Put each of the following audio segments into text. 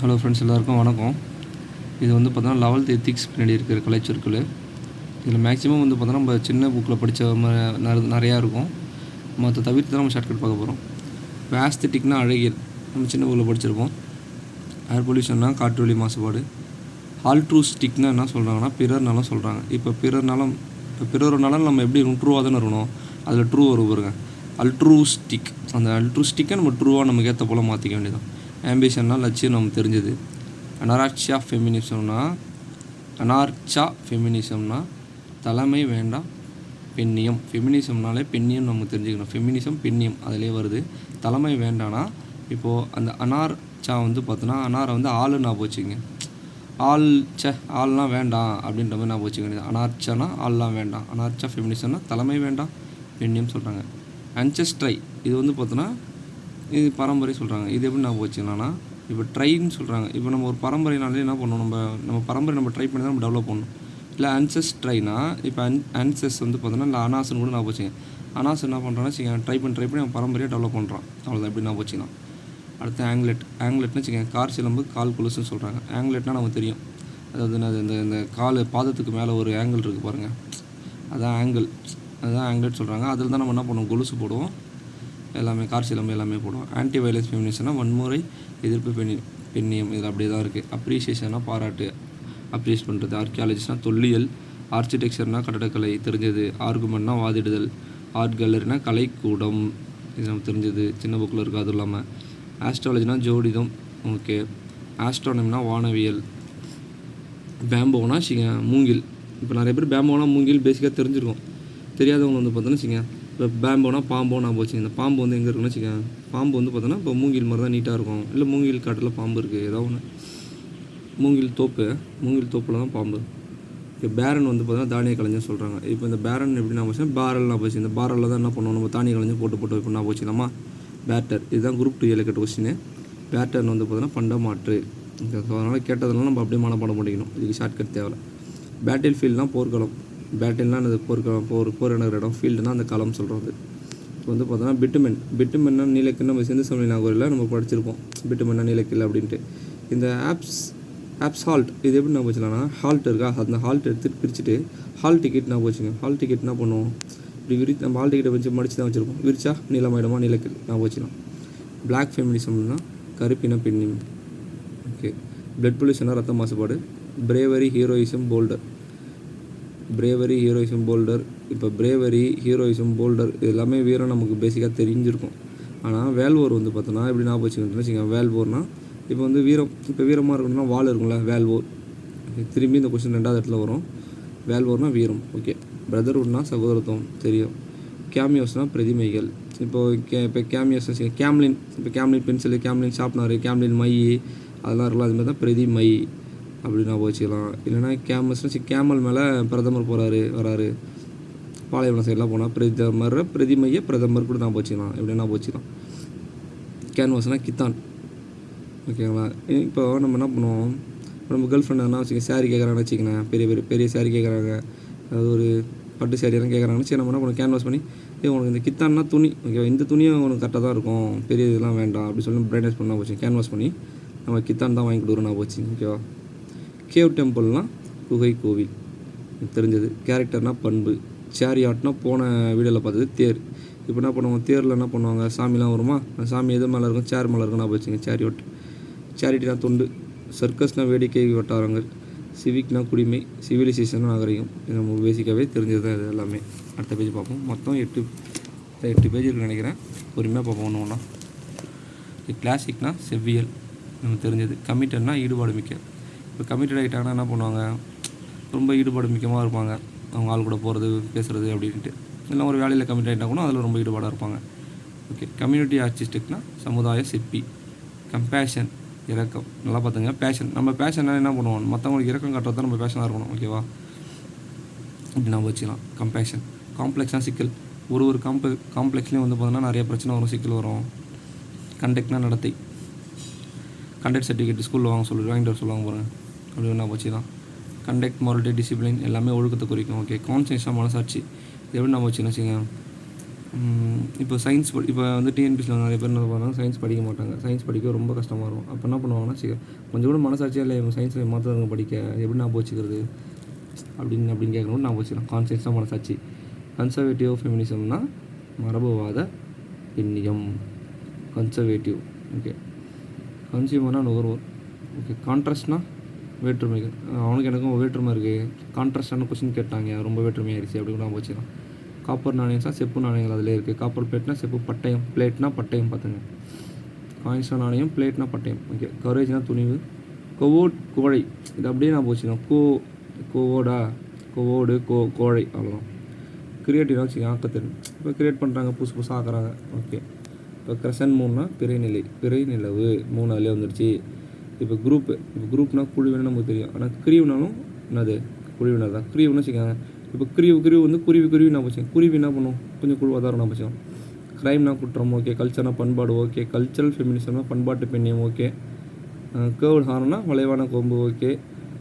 Hello friends, எல்லாருக்கும் வணக்கம். இது வந்து பார்த்தோன்னா 11th எத்திக்ஸ் பின்னாடி இருக்கிற கலைச்சொற்கள். இதில் மேக்ஸிமம் வந்து பார்த்தோன்னா நம்ம சின்ன புக்கில் படித்த நிறையா இருக்கும். மற்ற தவிர்த்து தான் நம்ம ஷார்ட்கட் பார்க்க போகிறோம். இப்போ ஆஸ்தெட்டிக்னா அழகியல், நம்ம சின்ன புக்கில் படிச்சிருப்போம். ஏர் பொல்யூஷன்னா காற்று வழி மாசுபாடு. ஆல்ட்ரூஸ்டிக்னா என்ன சொல்கிறாங்கன்னா பிறர்னாலும் சொல்கிறாங்க. இப்போ பிறர்னாலும் நம்ம எப்படி ட்ரூவாக தானே இருக்கணும், அதில் ட்ரூ வரும் பாருங்க. அல்ட்ரூஸ்டிக், அந்த அல்ட்ரூஸ்டிக்கை நம்ம ட்ரூவாக நமக்கு ஏற்ற போல் மாற்றிக்க வேண்டியதான். ஆம்பிஷன்னா லட்சியம் நமக்கு தெரிஞ்சது. அனார்ச்சா ஃபெமினிசம்னா தலைமை வேண்டாம் பெண்ணியம். ஃபெமினிசம்னாலே பெண்ணியம் நமக்கு தெரிஞ்சுக்கணும். ஃபெமினிசம் பெண்ணியம் அதிலே வருது. தலைமை வேண்டானா இப்போது அந்த அனார்ச்சா வந்து பார்த்தோன்னா அனாரை வந்து ஆளுன்னா போச்சுங்க. ஆள்லாம் வேண்டாம் அப்படின்ற மாதிரி நான் போச்சுக்க வேண்டியது. அனார்ச்சானா ஆள்லாம் வேண்டாம். அனார்ச்சா ஃபெமினிசம்னா தலைமை வேண்டாம் பெண்ணியம் சொல்கிறாங்க. அன்செஸ்ட்ரை இது வந்து பார்த்தோன்னா இது பரம்பரை சொல்கிறாங்க. இது எப்படி நான் போச்சுக்கலாம்னா இப்போ ட்ரைன்னு சொல்கிறாங்க. இப்போ நம்ம ஒரு பரம்பரைனாலே என்ன பண்ணணும், நம்ம பரம்பரை நம்ம ட்ரை பண்ணி தான் நம்ம டெவலப் பண்ணணும். இல்லை அன்செஸ்ட்ரைனா இப்போ அன்செஸ் வந்து பார்த்தோன்னா இல்லை அனாசுன்னு கூட நான் போச்சுங்க. அனாஸ் என்ன பண்ணுறான்னா ட்ரை பண்ணி அவன் பரம்பரையாக டெவலப் பண்ணுறான். அவ்வளோதான், எப்படி நான் போச்சுக்கலாம். அடுத்து ஆங்லெட்னு வச்சுக்கோங்க. கார் சிலம்பு கால் கொலுசுன்னு சொல்கிறாங்க. ஆங்லெட்னால் நமக்கு தெரியும், அதாவது இந்த கால் பாதத்துக்கு மேலே ஒரு ஆங்கிள் இருக்குது பாருங்கள், அதுதான் ஆங்கிள் சொல்கிறாங்க. அதில் தான் நம்ம என்ன பண்ணுவோம், கொலுசு போடுவோம், எல்லாமே கார் சிலம்பு எல்லாமே போடுவோம். ஆன்டி வயலன்ஸ் ஃபெமினிசம்னா வன்முறை எதிர்ப்பு பெண்ணியம். இதில் அப்படியே தான் இருக்குது. அப்ரிஷியேஷன்னா பாராட்டு, அப்ரிஷியேட் பண்ணுறது. ஆர்கியாலஜிஸ்னால் தொல்லியல். ஆர்கிடெக்சர்னால் கட்டடக்கலை தெரிஞ்சது. ஆர்குமெண்ட்னா வாதிடுதல். ஆர்ட் கேலரினா கலைக்கூடம், இது நமக்கு தெரிஞ்சது, சின்ன புக்கில் இருக்குது. அதுவும் இல்லாமல் ஆஸ்ட்ராலஜினா ஜோதிடம். ஓகே. ஆஸ்ட்ரானமினா வானவியல். பேம்போனா மூங்கில். இப்போ நிறைய பேர் பேம்போனா மூங்கில் பேசிக்காக தெரிஞ்சிருக்கும். தெரியாதவங்க வந்து பார்த்தோன்னா இப்போ பேம்போனா பாம்போனா போச்சு. இந்த பாம்பு வந்து எங்கே இருக்குன்னு பாம்பு வந்து பார்த்தோன்னா இப்போ மூங்கில் மாதிரி தான் நீட்டாக இருக்கும். இல்லை மூங்கில் காட்டில் பாம்பு இருக்குது, ஏதோ ஒன்று. மூங்கில் தோப்பில் தான் பாம்பு. இப்போ பேரன் வந்து பார்த்தோன்னா தானிய கலைஞர் சொல்கிறாங்க. இப்போ இந்த பேரன் எப்படி நான் போச்சு, பேரல்லாம் போச்சு. இந்த பேரலில் தான் என்ன பண்ணுவோம், நம்ம தானிய கலைஞர் போட்டு இப்போ நான் போச்சுலாமா. பேட்டர், இதுதான் குரூப் 2 கேட்ட கொஸ்டின். பேட்டர்னு வந்து பார்த்தோன்னா பண்டமாற்று. அதனால் கேட்டதெல்லாம் நம்ம அப்படியே மனப்பாடம் பண்ணிக்கணும். இதுக்கு ஷார்ட்கட் தேவை. பேட்டில் ஃபீல்ட்னால் போர்க்களம். பேட்டில்னால் அது போர்க்களம், போர் நடக்கிற இடம். ஃபீல்டுனா அந்த களம் சொல்கிறது. இப்போ வந்து பார்த்தோன்னா பிட்டுமென்னா நீலக்கல். நம்ம சிந்து சமய நாகரில் நம்ம படிச்சிருப்போம், பிட்டுமென்னா நீலக்கல் அப்படின்ட்டு. இந்த ஆப்ஸ் இது எப்படி நான் வச்சுலாம்னா, ஹால்ட் இருக்கா, அந்த ஹால்ட் எடுத்துகிட்டு பிரிச்சுட்டு ஹால் டிக்கெட் நான் வச்சுங்க. ஹால் டிக்கெட் என்ன பண்ணுவோம், இப்படி நம்ம ஹால் டிக்கெட்டை வச்சு மடித்து தான் வச்சுருப்போம். விரிச்சா நீளமாயிடமா நீலக்கல் நான் வச்சுக்கலாம். பிளாக் ஃபெமினிசம்னா கருப்பின பெண்ணியம். ஓகே. பிளட் பொல்யூஷனாக ரத்த மாசுபாடு. Bravery heroism folder. இப்போ பிரேவரி ஹீரோயிசம் போல்டர் இது எல்லாமே வீரம் நமக்கு பேசிக்காக தெரிஞ்சிருக்கும். ஆனால் வேல்வோர் வந்து பார்த்தோன்னா எப்படி ஞாபகம் வச்சுக்கோங்க. வேல்வோர்னால் இப்போ வந்து வீரமாக இருக்கணும்னா வால் இருக்கும்ல, வேல்வோர். திரும்பி இந்த கொஸ்டின் 2வது இடத்துல வரும். வேல்வோர்னால் வீரம். ஓகே. பிரதர்வுட்னா சகோதரத்துவம் தெரியும். கேமியோஸ்னால் பிரதிமைகள். இப்போ கேமியோஸ் கேம்லின், இப்போ Camlin pencil, Camlin sharpener, Camlin my, அதெல்லாம் இருக்கலாம். அதுமாதிரி தான் பிரதிமை அப்படின்னு நான் வச்சுக்கலாம். இல்லைனா கேமல் மேலே பிரதமர் வராரு. பாலைவனம் சைடெலாம் போனால் பிரதிமையை பிரதமர் கூட நான் வச்சுக்கலாம். எப்படின்னா வச்சுக்கலாம். கேன்வாஸ்னால் கித்தான். ஓகேங்களா. இப்போ நம்ம என்ன பண்ணுவோம், நம்ம கேர்ள் ஃப்ரெண்ட் எதனா சேரீ கேட்குறாங்கன்னு வச்சுக்கோங்க. பெரிய சேரீ கேட்குறாங்க, அதாவது ஒரு பட்டு சேரீலாம் கேட்குறாங்கன்னு சரி நம்ம என்ன பண்ணுவோம், கேன்வாஸ் பண்ணி உனக்கு இந்த கித்தான்னா துணி ஓகேவா, இந்த துணியும் உனக்கு கரெக்டாக தான் இருக்கும், பெரிய இதெல்லாம் வேண்டாம் அப்படி சொல்லி பிரைட்னஸ் பண்ணால் போச்சு. கேன்வாஸ் பண்ணி நம்ம கித்தான் தான் வாங்கி கொடுக்குறோம் நான் போச்சு. ஓகேவா. கேவ் டெம்பிள்னால் குகை கோவில் தெரிஞ்சது. கேரக்டர்னால் பண்பு. சேரியாட்னா போன வீடியோவில் பார்த்தது தேர். இப்போ என்ன பண்ணுவாங்க, தேரில் என்ன பண்ணுவாங்க, சாமிலாம் வருமா, சாமி எது மேலே இருக்கும், சேர் மேலே இருக்கும் நான் போச்சுங்க. சேரிட்டினா தொண்டு. சர்க்கஸ்னால் வேடிக்கை வட்டாரங்கள். சிவிக்னா குடிமை. சிவிலைசேஷன் நாகரிகம். இது நம்ம பேசிக்காகவே தெரிஞ்சது தான் இது எல்லாமே. அடுத்த பேஜ் பார்ப்போம். மொத்தம் 8 பேஜ் இருக்குன்னு நினைக்கிறேன். பொறுமையாக பார்ப்போம் ஒன்று ஒன்றா. கிளாசிக்னா செவ்வியல் நமக்கு தெரிஞ்சது. கமிட்டட்னா ஈடுபாடு மிக்க. இப்போ கமிட்டட் ஆகிட்டாங்கன்னா என்ன பண்ணுவாங்க, ரொம்ப ஈடுபாடு மிக்கமாக இருப்பாங்க. அவங்க ஆள் கூட போகிறது பேசுகிறது அப்படின்ட்டு. இல்லை ஒரு வேலையில் கமிட் ஆகிட்டா கூட அதில் ரொம்ப ஈடுபாடாக இருப்பாங்க. ஓகே. கம்யூனிட்டி ஆர்டிஸ்டிக்னா சமுதாய சிற்பி. கம்பேஷன் இரக்கம். நல்லா பார்த்துங்க. பேஷன், நம்ம பேஷனாக என்ன பண்ணுவோம், மற்றவங்களுக்கு இரக்கம் காட்டுறது தான் நம்ம பேஷனாக இருக்கணும். ஓகேவா. இப்படி நம்ம வச்சுக்கலாம். கம்பேஷன். காம்ப்ளெக்ஸ்னால் சிக்கல். ஒரு காம்ப்ளெக்ஸ்லேயும் வந்து பார்த்தோன்னா நிறைய பிரச்சனை வரும், சிக்கல் வரும். கண்டக்ட்னா நடத்தை. கண்டக்ட் சர்டிஃபிகேட் ஸ்கூலில் வாங்கிட்டு வர சொல்லுவாங்க பாருங்கள், அப்படி ஒன்றா வச்சுக்கலாம். கண்டக்ட், மாரலிட்டி, டிசிப்ளின் எல்லாமே ஒழுக்கத்தை குறிக்கும். ஓகே. கான்சியஸாக மனசாட்சி. இது எப்படி நம்ம வச்சுக்கோங்க, இப்போ சயின்ஸ் இப்போ வந்து டிஎன்பிசியில் நிறைய பேர் என்ன பண்ணுவாங்க, சயின்ஸ் படிக்க மாட்டாங்க. சயின்ஸ் படிக்க ரொம்ப கஷ்டமாக இருக்கும். அப்போ என்ன பண்ணுவாங்கன்னா, கொஞ்சம் கூட மனசாட்சியாக இல்லை, இவங்க சயின்ஸில் மாற்றாங்க படிக்க, எப்படி நான் வச்சுக்கிறது அப்படின்னு கேட்கணும். நான் வச்சுக்கலாம். கான்சியஸ் தான் மனசாட்சி. கன்சர்வேட்டிவ் ஃபெமினிசம்னா மரபுவாத பெண்ணியம். கன்சர்வேட்டிவ். ஓகே. கன்சியூமர்னா நுகர்வோர். ஓகே. கான்ட்ராஸ்ட்னா வேற்றுமைகள். அவனுக்கு எனக்கும் வேற்றுமை இருக்குது. கான்ட்ராஸ்டான கொஸ்டின் கேட்டாங்க, ரொம்ப வேற்றுமையாயிருச்சு அப்படின்னு நான் வச்சுக்கலாம். காப்பர் நாணயம்ஸா செப்பு நாணயங்கள் அதில் இருக்குது. காப்பர் பிளேட்னா செப்பு பட்டயம், பிளேட்னா பட்டயம் பார்த்துங்க. காயின்ஸ்னா நாணயம், பிளேட்னா பட்டயம். ஓகே. கவரேஜ்னா துணிவு. கோவோட் கோழை, இது அப்படியே நான் போச்சுன்னா கோவோடா கோவோடு கோழை, அவ்வளோதான். கிரியேட்டிவாக வச்சுக்கோங்க, ஆக்கத்திறன். இப்போ கிரியேட் பண்ணுறாங்க, புதுசாக ஆக்குறாங்க. ஓகே. இப்போ கிரசன் மூணுனா பிறை நிலவு 3 அதிலே வந்துடுச்சு. இப்போ குரூப்னால் குழுவினா நமக்கு தெரியும். ஆனால் கிரீவுனாலும் என்னது குழுவினர் தான். கிரீவுன்னு வச்சுக்கோங்க. இப்போ கிரிவு வந்து குருவி நான் வச்சுக்கோங்க. குருவி என்ன பண்ணும், கொஞ்சம் குழுவாக தான் நான் வச்சுக்கோங்க. க்ரைம்னா குற்றம். ஓகே. கல்ச்சர்னா பண்பாடு. ஓகே. கல்ச்சரல் ஃபெமினிசம்னா பண்பாட்டு பெண்ணியம். ஓகே. கேர்வ் ஹார்னா வளைவான கொம்பு. ஓகே.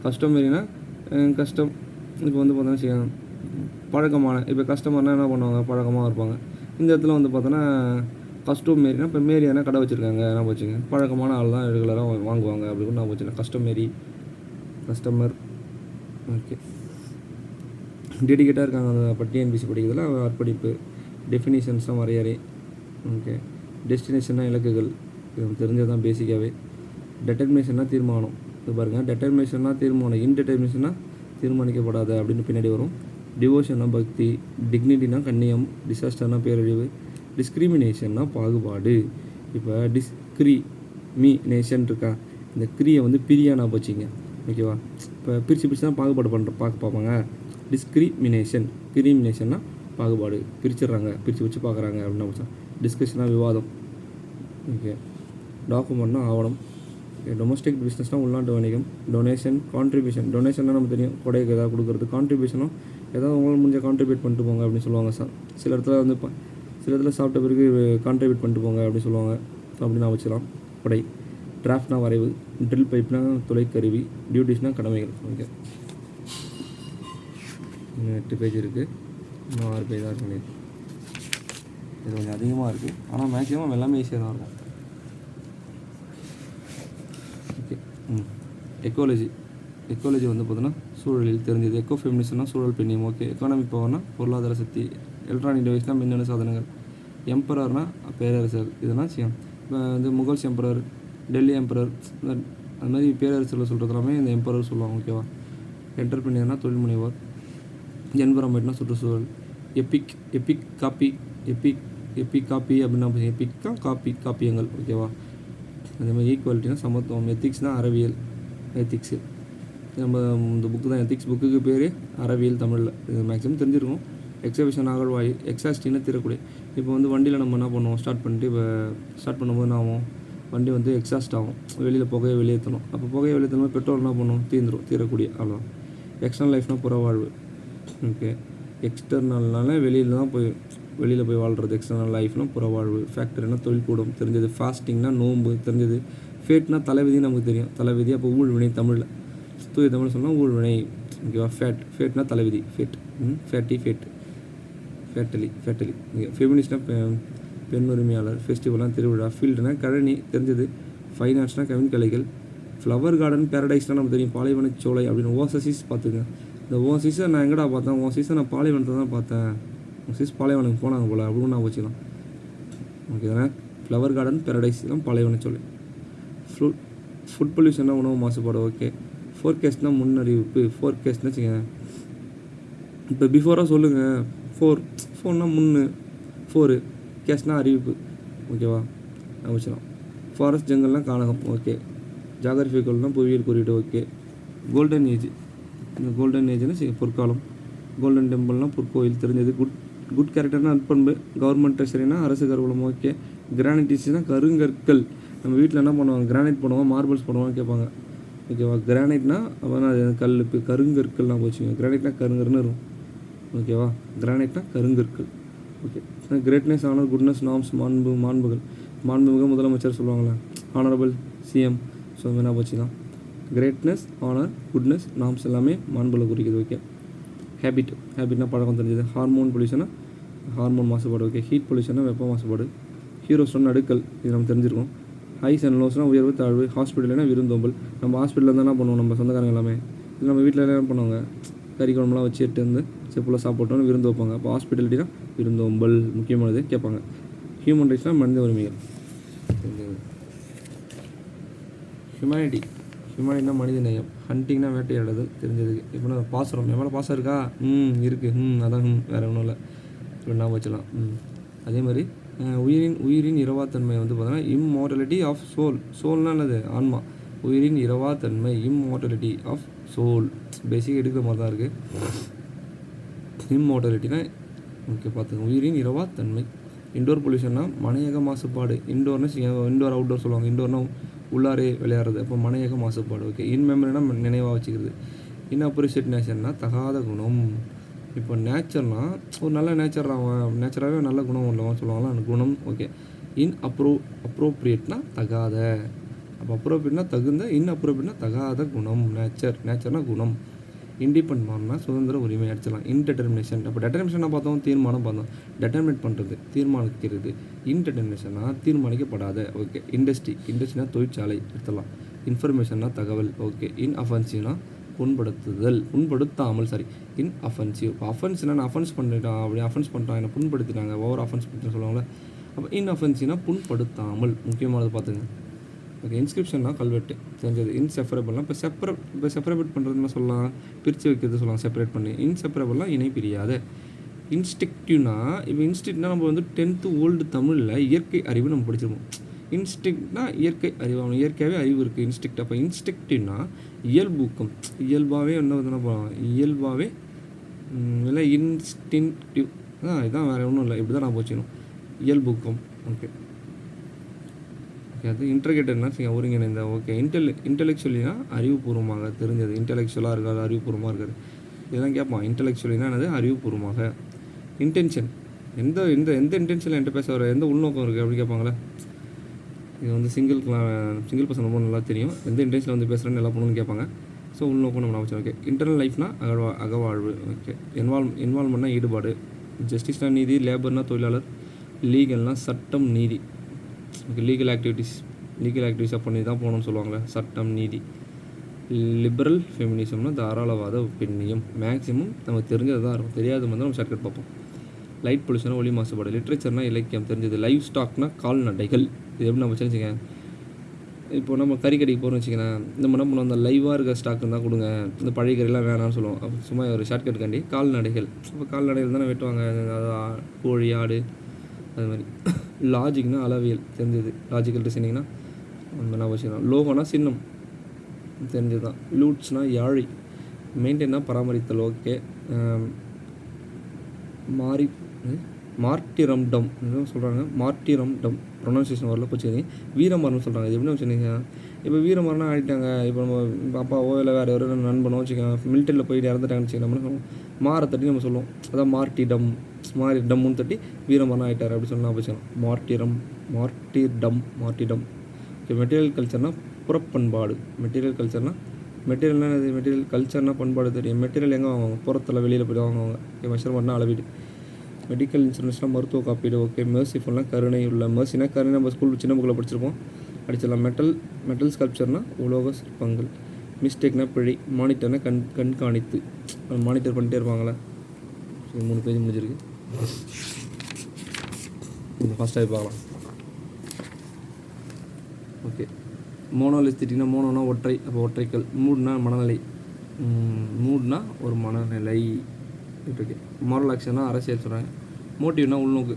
கஸ்டமரினா கஷ்டம். இப்போ வந்து பார்த்தோன்னா வச்சுக்கோங்க, பழக்கமான. இப்போ கஸ்டமர்னா என்ன பண்ணுவாங்க, பழக்கமாக இருப்பாங்க. இந்த இடத்துல வந்து பார்த்தோன்னா கஸ்டமரினா இப்போ மேரியானா கடை வச்சுருக்காங்க, நான் வச்சுக்கோங்க. பழக்கமான ஆள் தான் ரெகுலராக வாங்குவாங்க அப்படின்னு நான் வச்சுக்கேன். கஸ்டமர். ஓகே. டெடிக்கேட்டாக இருக்காங்க அந்த டிஎன்பிசி படிக்கிறதுல. அர்ப்பணிப்பு. டெஃபினிஷன்ஸ்லாம் வரையறை. ஓகே. டெஸ்டினேஷன்னா இலக்குகள், இது தெரிஞ்சது தான் பேசிக்காகவே. டெட்டர்மினேஷன்னா தீர்மானம். இது பாருங்கள், டெட்டர்மினேஷன்னா தீர்மானம், இன்டெட்டர்மினேஷன்னா தீர்மானிக்கப்படாத அப்படின்னு பின்னாடி வரும். டிவோஷன்னா பக்தி. டிக்னிட்டினா கண்ணியம். டிசாஸ்டர்னா பேரழிவு. டிஸ்கிரிமினேஷன்னா பாகுபாடு. இப்போ டிஸ்கிரிமினேஷன் இருக்கா, இந்த கிரியை வந்து பிரியானா போச்சிங்க. ஓகேவா. இப்போ பிரித்து தான் பாகுபாடு பார்ப்பாங்க. கிரிமினேஷன்னா பாகுபாடு, பிரித்து வச்சு பார்க்குறாங்க அப்படின்னா வச்சா. டிஸ்கஷனாக விவாதம். ஓகே. டாக்குமெண்ட்னா ஆவணம். டொமஸ்டிக் பிஸ்னஸ்னால் உள்நாட்டு வணிகம். Donation, contribution. டொனேஷன்னா நம்ம தெரியும், கொடைக்கு ஏதாவது கொடுக்குறது. கான்ட்ரிபியூஷனும் ஏதாவது உங்களால் முடிஞ்ச கான்ட்ரிபியூட் பண்ணிட்டு போங்க அப்படின்னு சொல்லுவாங்க. சில இடத்துல சாப்பிட்ட பிறகு கான்ட்ரிபியூட் பண்ணிட்டு போங்க அப்படின்னு சொல்லுவாங்க. அப்படி நான் வச்சுக்கலாம். கொடை. டிராஃப்ட்னா வரைவு. ட்ரில் பைப்னா துளைக்கருவி. டியூட்டிஸ்னால் கடமைகள். ஓகே. 8 பேஜ் இருக்குது. இன்னும் 6 பேஜ் தான் இருக்குது. இது கொஞ்சம் அதிகமாக இருக்குது, ஆனால் மேக்ஸிமம் எல்லாமே ஈஸியாக தான் இருக்கும். ஓகே. எக்காலஜி வந்து பார்த்தோன்னா சூழலில் தெரிஞ்சது. எக்கோ ஃபெமினிசம்னா சூழல் பெண்ணியம். ஓகே. எக்கானமிக் பவர்னா பொருளாதார சக்தி. எலக்ட்ரானிக் டிவைஸ்னால் மின்னணு சாதனங்கள். எம்பரர்னா பேரரசர். இதெல்லாம் செய்யும். இப்போ வந்து முகல்ஸ் எம்பரர், டெல்லி எம்பரர், அது மாதிரி பேரரசரில் சொல்கிறது எல்லாமே இந்த எம்பரர் சொல்லுவாங்க. ஓகேவா. என்டர்பிரினியர்னா தொழில் முனைவோர். என்விரான்மெண்ட்னா சுற்றுச்சூழல். எபிக் காப்பி அப்படின்னா எபிக்கா காப்பியங்கள். ஓகேவா. அதேமாதிரி ஈக்குவாலிட்டினா சமத்துவம். எத்திக்ஸ்னால் அறவியல். எத்திக்ஸு நம்ம இந்த புக்கு தான் எத்திக்ஸ். புக்குக்கு பேர் அறவியல் தமிழில். இது மேக்ஸிமம் தெரிஞ்சிருக்கும். எக்ஸபிஷன் அகழ்வாயு. எக்ஸாஸ்டின்னா திறக்கூடிய. இப்போ வந்து வண்டியில் நம்ம என்ன பண்ணுவோம், ஸ்டார்ட் பண்ணும்போது என்ன ஆகும், வண்டி வந்து எக்ஸாஸ்ட் ஆகும், வெளியில் புகையை வெளியேற்றணும். அப்போ புகையை வெளியேற்றணும், பெட்ரோல் என்ன பண்ணும், தீரக்கூடிய. அவ்வளோதான். எக்ஸ்டர்னல் லைஃப்னால் புறவாழ்வு. ஓகே. எக்ஸ்டர்னல்னால வெளியில் போய் வாழ்கிறது. எக்ஸ்டர்னல் லைஃப்னால் புறவாழ்வு. ஃபேக்டரினா தொழில்கூடம் தெரிஞ்சது. ஃபாஸ்டிங்னா நோன்பு தெரிஞ்சது. ஃபேட்னா தலைவிதி நமக்கு தெரியும். தலைவிதி அப்போ ஊழ்வினை தமிழில். தூய தமிழ் சொன்னால் ஊழ்வினை. ஓகேவா. ஃபேட்னா தலைவிதி. ஃபேட்டலி. இங்கே ஃபெமினிஸ்ட்னா பெண் உரிமையாளர். ஃபெஸ்டிவல்னால் திருவிழா. ஃபீல்டுனா கழனி தெரிஞ்சது. ஃபைன் ஆர்ட்ஸ்னால் கவின்கலைகள். ஃப்ளவர் கார்டன் பேரடைஸ்னால் நம்ம தெரியும், பாலைவனச்சோலை அப்படின்னு. ஓசசிஸ் பார்த்துங்க. இந்த ஓசிஸை நான் எங்கடா பார்த்தேன், ஓசிஸை நான் பாலைவனத்தை தான் பார்த்தேன். ஓசிஸ் பாலைவனுக்கு போனாங்க போல் அப்படின்னு நான் வச்சுக்கலாம். ஓகே தானே. ஃப்ளவர் கார்டன் பேரடைஸ் தான் பாலைவனச்சோலை. ஃபுட் பொல்யூஷன்னா உணவு மாசுபாடு. ஓகே. ஃபோர்காஸ்ட்னால் முன்னறிவிப்பு. ஃபோர்காஸ்ட்னா வச்சுக்கோங்க, இப்போ பிஃபோராக சொல்லுங்கள். ஃபோர்னா முன்னு, 4 கேஸ்ட்னா அறிவிப்பு. ஓகேவா. வச்சுக்கலாம். ஃபாரஸ்ட் ஜங்கல்னால் கானகம். ஓகே. ஜாகிரபிக்கல்னால் புவியியல் குறியீடு. ஓகே. Golden age. இந்த கோல்டன் ஏஜ்னா பொற்காலம். கோல்டன் டெம்பிள்னால் பொற்கோயில் தெரிஞ்சது. குட் கேரக்டர்னா நற்பண்பு. கவர்மெண்ட் ட்ரெஷரினா அரசு கருவூலம். ஓகே. கிரானைட்டிஸ்னா கருங்கற்கள். நம்ம வீட்டில் என்ன பண்ணுவாங்க, கிரானைட் பண்ணுவாங்க, மார்பிள்ஸ் பண்ணுவாங்க கேட்பாங்க. ஓகேவா. கிரானைட்னா அப்போனா அது கல். இப்போ கருங்கற்கள்லாம் போச்சுங்க. கிரானைட்னா கருங்கற்னு இருக்கும். ஓகேவா. கிரானைட்னா கருங்கற்கள். Okay. Greatness, honour, goodness, norms, மாண்புமிகு முதலமைச்சர் சொல்லுவாங்களே, ஆனரபிள் சிஎம். ஸோ என்ன போச்சு தான் கிரேட்னஸ், ஆனர், குட்னஸ், நார்ம்ஸ் எல்லாமே மாண்புல குறிக்குது. ஓகே. ஹேபிட்னா பழக்கம் தெரிஞ்சது. ஹார்மோன் பொல்யூஷனா ஹார்மோன் மாசுபாடு. ஓகே. ஹீட் பொல்யூஷன்னா வெப்ப மாசுபாடு. ஹீரோஸ்னா நடுக்கல், இது நம்ம தெரிஞ்சிருக்கோம். ஹைஸ் அண்ட் லோஸ்னால் உயர்வு தாழ்வு. ஹாஸ்பிட்டல்னா விருந்தோம்பல். நம்ம ஹாஸ்பிட்டலில் இருந்தால் என்ன பண்ணுவோம், நம்ம சொந்தக்காரங்க எல்லாமே இல்லை நம்ம வீட்டில் என்ன பண்ணுவாங்க, கறி குழம்புலாம் வச்சு எடுத்து வந்து செப்புல சாப்பிட்டோன்னு விருந்து வைப்பாங்க. அப்போ ஹாஸ்பிட்டாலிட்டினா விருந்தோம்பல் முக்கியமானது கேட்பாங்க. ஹியூமன் ரைட்ஸ்னால் மனித உரிமைகள். ஹியூமனிட்டினா மனித நேயம். ஹண்டிங்னா வேட்டையாடுதல் தெரிஞ்சதுக்கு. இப்போ நான் பாசம் எவ்வளோ பாசம் இருக்கா, இருக்குது, அதான் வேறு ஒன்றும் இல்லை, இப்போ நான் வச்சலாம். அதே மாதிரி உயிரின் இரவாத்தன்மை வந்து பார்த்தீங்கன்னா இம்மோர்டாலிட்டி ஆஃப் சோல்னால் என்னது, ஆன்மா. உயிரின் இரவாத்தன்மை இம்மோர்டாலிட்டி ஆஃப் சோல். பேசிக் எடுக்கிற மாதிரி தான் இருக்குது. இம்மோர்டாலிட்டினா ஓகே பார்த்துங்க. உயிரின் இரவாத்தன்மை. இண்டோர் பொல்யூஷன்னா மனையக மாசுபாடு. இண்டோர்னா இண்டோர் அவுட்டோர் சொல்லுவாங்க. இண்டோர்னா உள்ளாரே விளையாடுறது, அப்போ மனையக மாசுபாடு. ஓகே. இன் மெமரினா நினைவாக வச்சுக்கிறது. இன் அப்ரிஷியேட் நேச்சர்னா தகாத குணம். இப்போ நேச்சர்னால் ஒரு நல்ல நேச்சராகவே நல்ல குணம் உள்ளவன் சொல்லுவாங்களா, அந்த குணம். ஓகே. அப்ரோப்ரியேட்னா தகாத. அப்போ அப்ரோப்ரியேட்னா தகுந்த, அப்ரோப்ரியேட்னா தகாத குணம். நேச்சர்னா குணம். இண்டிபெண்ட்னா சுதந்திர உரிமை அடிச்சிடலாம். இன்டெர்மினேஷன். அப்போ டெட்டர்மினேஷனாக பார்த்தோம், தீர்மானம் பார்த்தோம். டெட்டர்மினேட் பண்ணுறது, தீர்மானிக்கிறது. இன்டெர்மினேஷனா தீர்மானிக்கப்படாத. ஓகே. இண்டஸ்ட்ரினா தொழிற்சாலை எடுத்துடலாம். இன்ஃபர்மேஷன்னா தகவல். ஓகே. இன்அஃபென்சிவ்னா புண்படுத்தாமல். இன்அஃபென்சிவ். இப்போ அஃபென்ஸ்னா நான் அஃபென்ஸ் பண்ணிட்டான், அப்படி அஃபென்ஸ் பண்ணிட்டான், என்னை புண்படுத்திட்டாங்க, ஓவர் அஃபென்ஸ் பண்ணிட்டு சொல்லுவாங்களே. அப்போ இன்அஃபென்சிவ்னா புண்படுத்தாமல். முக்கியமானது பார்த்துங்க. ஓகே. இன்ஸ்கிரிப்ஷன்னா கல்வெட்டு தெரிஞ்சது. இன்செப்பரபிள்னா இப்போ செப்பரேட் பண்ணுறதுன்னு சொல்லலாம், பிரித்து வைக்கிறது சொல்லலாம், செப்பரேட் பண்ணி. இன்செப்பரபிள்னா இணை பிரியாத. இன்ஸ்டிக்டிவ்னா இப்போ இன்ஸ்டிக்ட்னா நம்ம வந்து 10th ஓல்டு தமிழில் இயற்கை அறிவு நம்ம படிச்சிருப்போம். இன்ஸ்டிக்ட்னா இயற்கை அறிவு, அவனுக்கு இயற்கையாகவே அறிவு இருக்குது. இன்ஸ்டிக்ட். அப்போ இன்ஸ்டிக்டிவ்னா இயல்பூக்கம். இயல்பாகவே என்ன வந்து இயல்பாகவே இல்லை இன்ஸ்டிங்டிவ் இதுதான், வேறு ஒன்றும் இல்லை, இப்படி தான் நான் போச்சுக்கணும். இயல்பூக்கம். ஓகே. அது இன்டர்கேட்டட்னா ஒருங்கிணைந்த. ஓகே. இன்டெலெக்சுவலினா அறிவுபூர்வமாக தெரிஞ்சது. இன்டெலெக்சுவலாக இருக்காது, அறிவுபூர்வமாக இருக்காது, இதெல்லாம் கேட்பான். இன்டெலெக்சுவலினா என்னது, அறிவுபூர்வமாக. இன்டென்ஷன். எந்த இன்டென்ஷனில் என்கிட்ட பேச வர எந்த உள்நோக்கம் இருக்குது அப்படி கேட்பாங்களே. இது வந்து சிங்கிள் பர்சன் ரொம்ப நல்லா தெரியும், எந்த இன்டென்ஷனில் வந்து பேசுகிறேன்னு எல்லா பொண்ணுன்னு கேட்பாங்க. ஸோ உள்நோக்கம் நம்ம வச்சோம். ஓகே. இன்டர்னல் லைஃப்னா அகவாழ்வு. ஓகே. இன்வால்மெண்ட்னா ஈடுபாடு. ஜஸ்டிஸ்னா நீதி. லேபர்னா தொழிலாளர். லீகல்னா சட்டம் நீதி. ஓகே. லீகல் ஆக்டிவிட்டிஸாக பண்ணி தான் போகணும்னு சொல்லுவாங்களே, சட்டம் நீதி. லிபரல் ஃபெமினிசம்னா தாராளவாத பெண்ணியம். மேக்ஸிமம் நமக்கு தெரிஞ்சது தான் இருக்கும், தெரியாத மாதிரி நம்ம ஷார்ட்கட் பார்ப்போம். லைட் பொல்யூஷனா ஒளி மாசுபாடு. லிட்ரேச்சர்னா இலக்கியம் தெரிஞ்சது. லைவ் ஸ்டாக்னா கால்நடைகள். இது எப்படி நம்ம வச்சுருச்சிங்க, இப்போ நம்ம கறி கடைக்கு போகிறோம்னு வச்சுக்கேன், இந்த என்ன பண்ணுவோம், அந்த லைவாக இருக்க ஸ்டாக் இருந்தால் கொடுங்க, இந்த பழைய கறிலாம் வேணாம்னு சொல்லுவோம். அப்போ சும்மா ஒரு ஷார்ட்கட்டுக்காண்டி கால்நடைகள். அப்போ கால்நடைகள் தானே வெட்டுவாங்க, கோழி ஆடு அது மாதிரி. லாஜிக்னா அளவியல் தெரிஞ்சது. லாஜிக்கல் ரீசனிங்னா என்ன வச்சுக்கலாம். லோகோனா சின்னம் தெரிஞ்சது தான். லூட்ஸ்னால் யாழை. மெயின்டைன்னா பராமரித்தல். ஓகே. மார்ட்டிரம்டம் சொல்கிறாங்க. மார்ட்டிரம்டம் ப்ரொனன்சியேஷன் வரல போச்சு. வீரமரணம் சொல்கிறாங்க. இது எப்படின்னு வச்சுருந்தீங்க, இப்போ வீரமரணம் ஆகிட்டாங்க, இப்போ நம்ம அப்பாவோ இல்லை வேறு யாரோ நண்பனோ வச்சுக்கோங்க, மிலிட்டரியில் போயிட்டு இறந்துட்டாங்கன்னு வச்சுக்கோங்க, மாரை தட்டி நம்ம சொல்லுவோம், அதான் மார்ட்டிடம்னு தட்டி வீரமரணம் ஆகிட்டார் அப்படி சொன்னால் வச்சுக்கலாம். மார்ட்டிடம். ஓகே. மெட்டீரியல் கல்ச்சர்னால் புறப்பண்பாடு. மெட்டீரியல் கல்ச்சர்னால் பண்பாடு தெரியும். மெட்டீரியல் எங்கே வாங்குவாங்க, புறத்தில் வெளியில் போய்ட்டு வாங்குவாங்க. ஓகே. மெஷர்மெண்ட்னா அளவீடு. மெடிக்கல் இன்சூரன்ஸ்னால் மருத்துவ காப்பீடு. ஓகே. மெர்சிஃபுல்னால் கருணை உள்ள. மெர்சினா கருணை, நம்ம ஸ்கூல் சின்ன புக்கில் படிச்சிருப்போம், அடிச்சிடலாம். மெட்டல் ஸ்கல்ப்சர்னால் உலோக சிற்பங்கள். மிஸ்டேக்னா பிழை. மானிட்டர்னா கண்காணித்து, மானிட்டர் பண்ணிட்டே இருப்பாங்களே. 3 பேஜ் முடிஞ்சிருக்கு. இந்த ஃபஸ்ட்டாக பார்க்கலாம். ஓகே. மோனோலிஸ்டிக்னா மோனோனா ஒற்றை, அப்போ ஒற்றைக்கல். மூட்னா மனநிலை. மூட்னா ஒரு மனநிலை. ஓகே. மாரல் ஆக்ஷன்னா அரசியல் சொல்கிறாங்க. மோட்டிவ்னா உள்நோக்கு.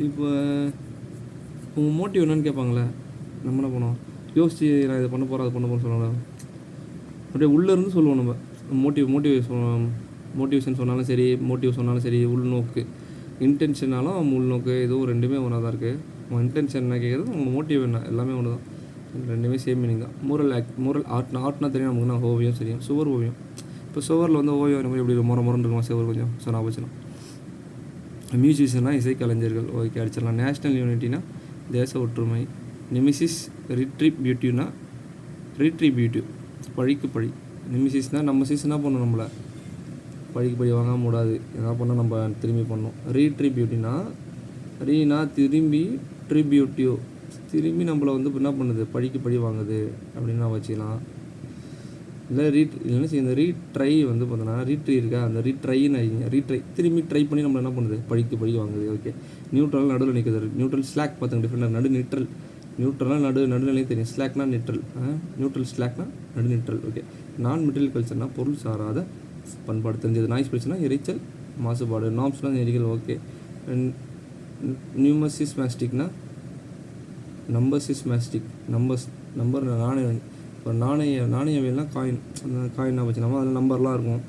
இப்போ உங்கள் மோட்டிவ் என்னன்னு கேட்பாங்களே, நம்ம என்ன பண்ணுவோம், யோசிச்சு நான் இதை பண்ண போகிறேன் சொல்லுவாங்க. அப்படியே உள்ளேருந்து சொல்லுவோம் நம்ம. மோட்டிவேஷன் சொன்னாலும் சரி, மோட்டிவ் சொன்னாலும் சரி, உள்நோக்கு. இன்டென்ஷனாலும் உள்நோக்கு, இதுவும் ரெண்டுமே ஒன்றா தான் இருக்குது. உங்கள் இன்டென்ஷன் என்ன கேட்குறது, உங்கள் மோட்டிவ் என்ன, எல்லாமே ஒன்று தான், ரெண்டுமே சேம் மீனிங் தான். மோரல் ஆர்ட்னா தெரியும் நமக்குன்னா ஓவியம் தெரியும். சுவர் ஓவியம். இப்போ சுவரில் வந்து ஓவியம் வரும் எப்படி முறை இருக்குமா சுவர் கொஞ்சம் சொன்னால் வச்சுக்கலாம். மியூசிஷியனா இசைக்கலைஞர்கள். ஓகே. அடிச்சிடலாம். நேஷ்னல் யூனிட்டினா தேச ஒற்றுமை. நிமிசிஸ் ரீட்ரிபியூட்டிவ் பழிக்கு பழி. நிமிசிஸ்னால் நம்ம சிஸ்னா பண்ணணும், நம்மளை படி வாங்காமல் கூடாது, என்ன பண்ணால் நம்ம திரும்பி பண்ணணும். ரீட்ரிபியூட்டினா ரீனா திரும்பி, ட்ரிபியூட்டிவ் திரும்பி நம்மளை வந்து என்ன பண்ணுது, படி வாங்குது அப்படின்னு நான் வச்சுக்கலாம். இல்லை இல்லைன்னா இந்த ரீட்ரை வந்து பார்த்தோன்னா ரீட்ரை இருக்கா, அந்த ரீட்ரைன்னு ரீட்ரை திரும்பி ட்ரை பண்ணி நம்மளை என்ன பண்ணுது, படி வாங்குது. ஓகே. நியூட்ரல் நடுவில் நிற்குது. நியூட்ரல் ஸ்லாக் பார்த்துங்க டிஃப்ரெண்டாக. நியூட்ரல்னால் நடுநிலை தெரியும். ஸ்லாக்னா நியூட்ரல். நியூட்ரல் ஸ்லாக்னா நியூட்ரல். ஓகே. நான் மெட்டீரியல் கல்ச்சர்னால் பொருள் சாராத பண்பாடு தெரிஞ்சது. நாய்ஸ் பொல்யூஷன்னா இறைச்சல் மாசுபாடு. நார்ம்ஸ்னால் நெறிகள். ஓகே. நியூமசிஸ்மேஸ்டிக்னா நம்பர்சிஸ்மேஸ்டிக் நம்பர் நாணயம். இப்போ நாணயவியல்னால் காயின் வச்சு நம்ம அதில் நம்பர்லாம் இருக்கும்.